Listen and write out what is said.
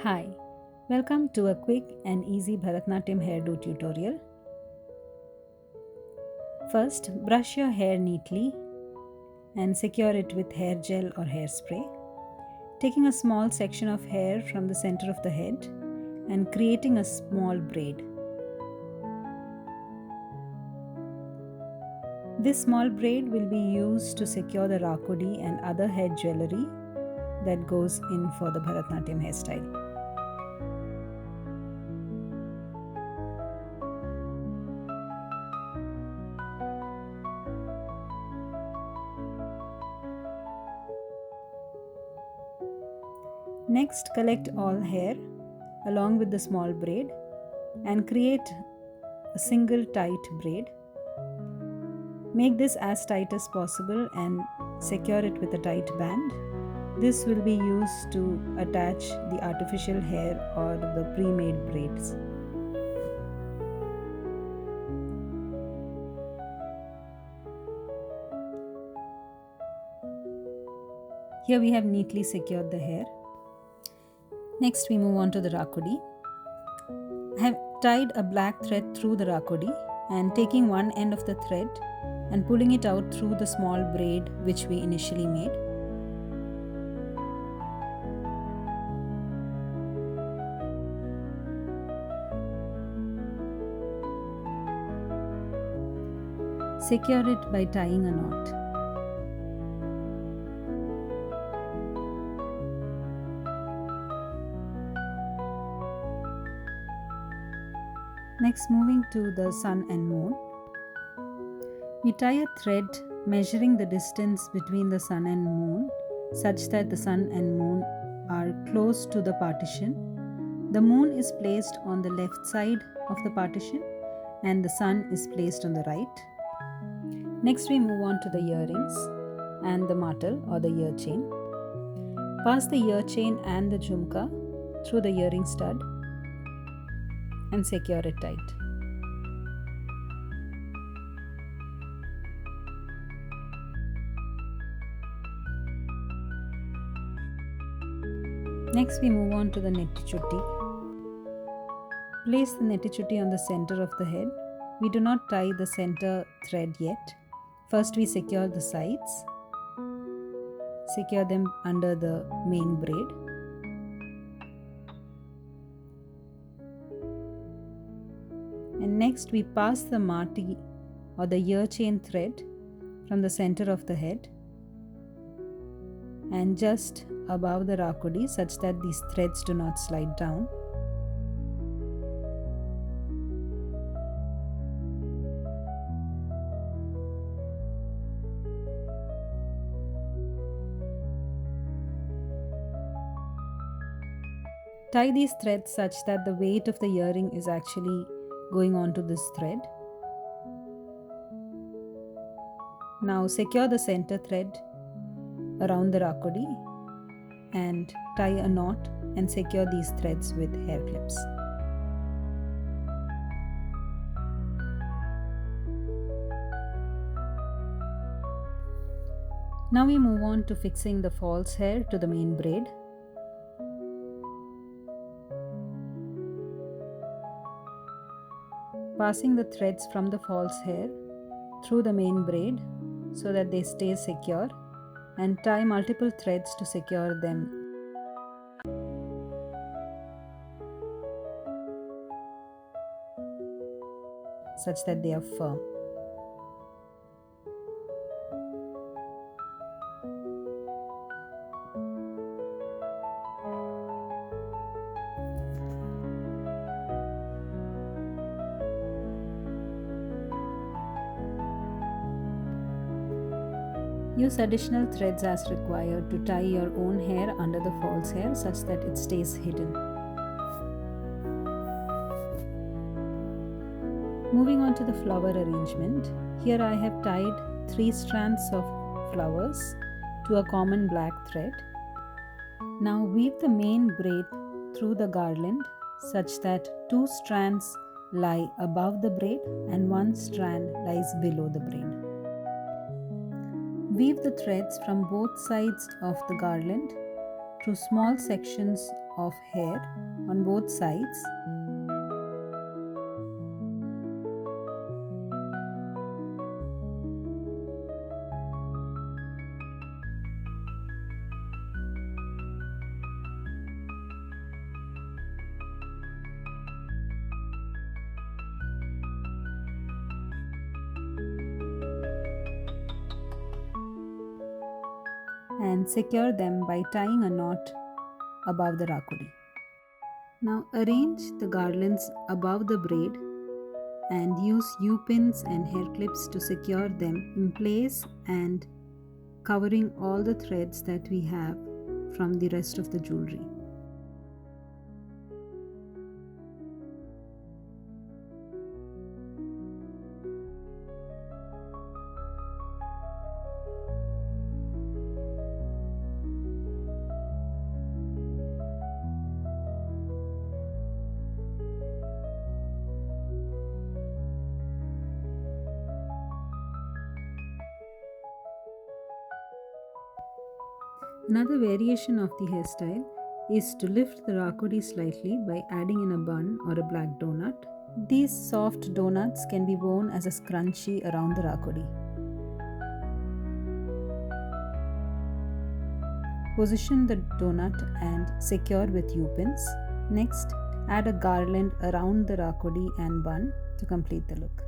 Hi, welcome to a quick and easy Bharatnatyam hairdo tutorial. First, brush your hair neatly and secure it with hair gel or hairspray, taking a small section of hair from the center of the head and creating a small braid. This small braid will be used to secure the rakudi and other head jewelry that goes in for the Bharatnatyam hairstyle. Next, collect all hair along with the small braid and create a single tight braid. Make this as tight as possible and secure it with a tight band. This will be used to attach the artificial hair or the pre-made braids. Here we have neatly secured the hair. Next we move on to the rakudi. I have tied a black thread through the rakudi and taking one end of the thread and pulling it out through the small braid which we initially made. Secure it by tying a knot. Next, moving to the sun and moon. We tie a thread measuring the distance between the sun and moon such that the sun and moon are close to the partition. The moon is placed on the left side of the partition and the sun is placed on the right. Next, we move on to the earrings and the martel or the ear chain. Pass the ear chain and the jhumka through the earring stud and secure it tight. Next we move on to the nettichutti. Place the nettichutti on the center of the head. We do not tie the center thread yet. First we secure the sides. Secure them under the main braid. And next we pass the marti or the ear chain thread from the center of the head and just above the rakudi such that these threads do not slide down. Tie these threads such that the weight of the earring is actually going on to this thread. Now secure the center thread around the rakudi and tie a knot and secure these threads with hair clips. Now we move on to fixing the false hair to the main braid. Passing the threads from the false hair through the main braid so that they stay secure and tie multiple threads to secure them. Such that they are firm. Use additional threads as required to tie your own hair under the false hair such that it stays hidden. Moving on to the flower arrangement. Here I have tied 3 strands of flowers to a common black thread. Now weave the main braid through the garland such that 2 strands lie above the braid and 1 strand lies below the braid. Weave the threads from both sides of the garland to small sections of hair on both sides. And secure them by tying a knot above the rakudi. Now arrange the garlands above the braid and use U-pins and hair clips to secure them in place and covering all the threads that we have from the rest of the jewelry. Another variation of the hairstyle is to lift the rakudi slightly by adding in a bun or a black donut. These soft donuts can be worn as a scrunchie around the rakudi. Position the donut and secure with U-pins. Next, add a garland around the rakudi and bun to complete the look.